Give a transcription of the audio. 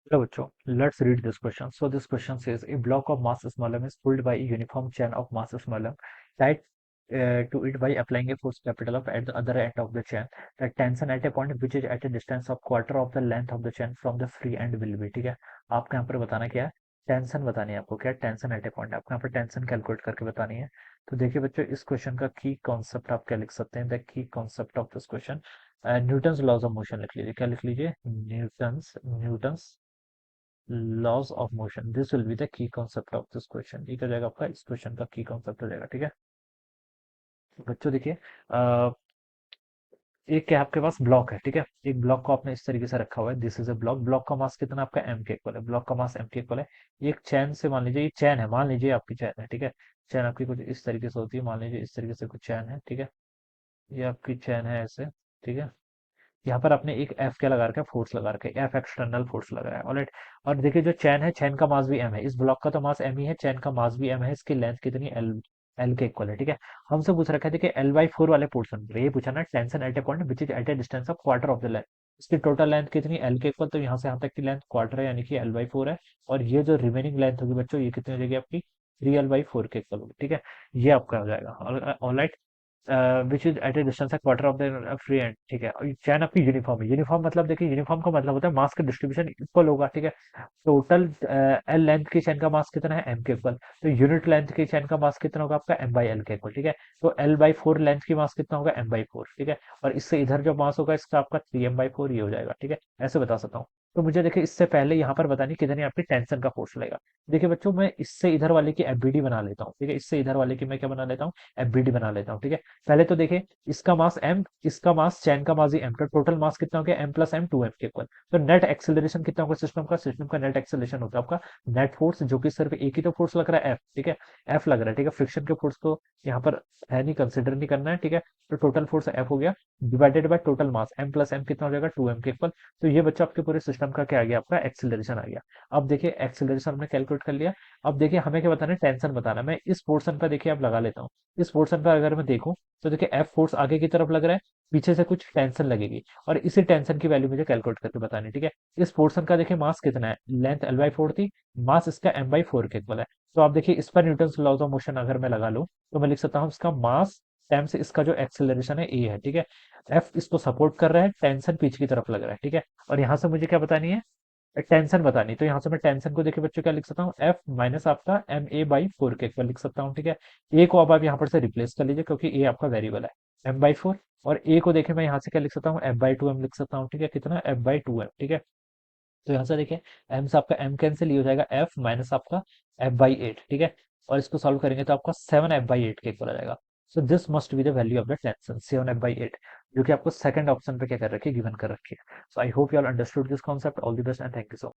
Hello, bachcho. Let's read this question. So this question says a block of mass smaller is pulled by a uniform chain of mass smaller tied to it by applying a force capital of at the other end of the chain. The tension at a point which is at a distance of quarter of the length of the chain from the free end will be. ठीक है, आपको यहाँ पर बताना क्या है, tension बतानी है आपको। क्या टेंशन एट ए पॉइंट, आपको यहाँ पर टेंशन कैलकुलेट करके बतानी है। तो देखिए बच्चों, इस क्वेश्चन का की कॉन्सेप्ट आप क्या लिख सकते हैं, the key concept of this question, Newton's laws of motion लिख लीजिए। क्या लिख लीजिए, Newton's laws of motion. This will be the key concept of this question. ये क्या हो जाएगा आपका, इस क्वेश्चन का की कॉन्सेप्ट हो जाएगा। ठीक है बच्चों, देखिए एक क्या आपके पास ब्लॉक है। ठीक है, एक ब्लॉक को आपने इस तरीके से रखा हुआ है, this is a block. Block का मास कितना आपका एम के इक्वल है, ब्लॉक का मास एम के इक्वल है। एक चैन से, मान लीजिए ये चैन है, मान लीजिए आपकी चैन है। ठीक है, चैन आपकी कुछ इस तरीके से होती है, मान लीजिए इस तरीके से कुछ चैन है। ठीक है, ये आपकी चैन है ऐसे। ठीक है, यहाँ पर आपने एक एफ क्या लगा रखा है, फोर्स लगा रखा है, एफ एक्सटर्नल फोर्स लगा रहा है। ऑलराइट, और देखिए जो चैन है, चैन का मास भी एम है, इस ब्लॉक का तो मास एम ही है, चैन का मास भी एम है, इसकी लेंथ कितनी, एल, एल के इक्वल है। ठीक है, हमसे पूछ रखा है, देखिए एल बाई फोर वाले पोर्शन पर ये पूछा ना, tension at a point which is at a distance of quarter of the length. इसकी टोटल लेंथ कितनी, एल के इक्वल, तो यहाँ से यहाँ तक की लेंथ क्वार्टर है, यानी कि एल बाई फोर है। और ये जो रिमेनिंग लेंथ होगी बच्चों, ये कितनी हो जाएगी आपकी, थ्री एल बाई फोर के इक्वल होगी। ठीक है, ये आपका हो जाएगा। Alright, which is at a distance है quarter of the free end. ठीक है, और चैन आपकी यूनिफॉर्म है। यूनिफॉर्म मतलब देखिए, यूनिफॉर्म का मतलब होता है मास का डिस्ट्रीब्यूशन इक्वल होगा। ठीक है, टोटल एल लेंथ की चैन का मास कितना है, एम के इक्वल। तो यूनिट लेंथ की चैन का मास कितना होगा आपका, एम बाई एल के इक्वल। ठीक है, तो एल बाई फोर लेंथ की मास कितना होगा, एम बाई फोर। ठीक है, और इससे इधर जो मास होगा इसका आपका थ्री एम बाई फोर, ये हो जाएगा। ठीक है, ऐसे बता सकता हूँ। तो मुझे देखिए इससे पहले यहाँ पर बतानी कितनी आपकी टेंशन का फोर्स लगेगा। देखिए बच्चों, मैं इससे इधर वाले की एफबीडी बना लेता हूँ। ठीक है, इससे इधर वाले की मैं क्या बना लेता हूँ, एफबीडी बना लेता हूँ। ठीक है, पहले तो देखिए इसका मास एम, इसका मास चैन का मास ही एम, तो टोटल मास कितना हो गया, M plus M, two M के इक्वल। तो नेट एक्सेलरेशन कितना होगा सिस्टम का नेट एक्सेलरेशन होता है आपका नेट फोर्स, जो कि सिर्फ एक ही तो फोर्स लग रहा है, एफ। ठीक है, एफ लग रहा है। ठीक है, फ्रिक्शन के फोर्स को यहाँ पर है नहीं, कंसिडर नहीं करना है। ठीक है, तो टोटल फोर्स एफ हो गया, divided by total mass M plus M, कितना हो जाएगा, टू एम के इक्वल। तो ये बच्चा आपके पूरे सिस्टम का क्या आ गया, आपका एक्सेलरेशन आ गया। अब देखिए एक्सेलरेशन हमने कैलकुलेट कर लिया। अब देखिए हमें क्या बताना है, टेंशन बताना है। मैं इस पोर्शन पर देखिए आप लगा लेता हूँ। इस पोर्शन पर अगर मैं देखूं, तो देखिए एफ फोर्स आगे की तरफ लग रहा है, पीछे से कुछ टेंशन लगेगी, और इसी टेंशन की वैल्यू मुझे कैलकुलेट करके बतानी है। ठीक है, इस पोर्शन का देखिए मास कितना है, लेंथ एल बाई फोर थी, मास इसका एम बाई फोर के इक्वल है। तो आप देखिए इस पर न्यूटन लॉज ऑफ मोशन अगर मैं लगा लूं, तो मैं लिख सकता हूँ इसका मास टाइम से इसका जो एक्सेलरेशन है ए है। ठीक है, एफ इसको सपोर्ट कर रहा है, टेंशन पीछे की तरफ लग रहा है। ठीक है, और यहाँ से मुझे क्या बतानी है, टेंशन बतानी। तो यहाँ से मैं टेंशन को देखिए बच्चों क्या लिख सकता हूँ, एफ माइनस आपका एम ए बाई फोर के इक्वल लिख सकता हूँ। ठीक है, ए को अब आप यहाँ पर से रिप्लेस कर लीजिए, क्योंकि ए आपका वेरिएबल है, एम बाई फोर। और ए को देखिए मैं यहाँ से क्या लिख सकता हूँ, एफ बाई टू एम लिख सकता हूँ। ठीक है, कितना, एफ बाई टू एम। ठीक है, तो यहाँ से देखिए एम से आपका एम कैंसिल, ये हो जाएगा एफ माइनस आपका एफ बाई एट। ठीक है, और इसको सॉल्व करेंगे तो आपका सेवन एफ बाई एट के इक्वल आ जाएगा। So this must be the value of the tension, seven F by eight, जो कि आपको सेकंड ऑप्शन पे क्या कर रखी है, गिवन कर रखी है। So I hope you all understood this concept. All the best and thank you so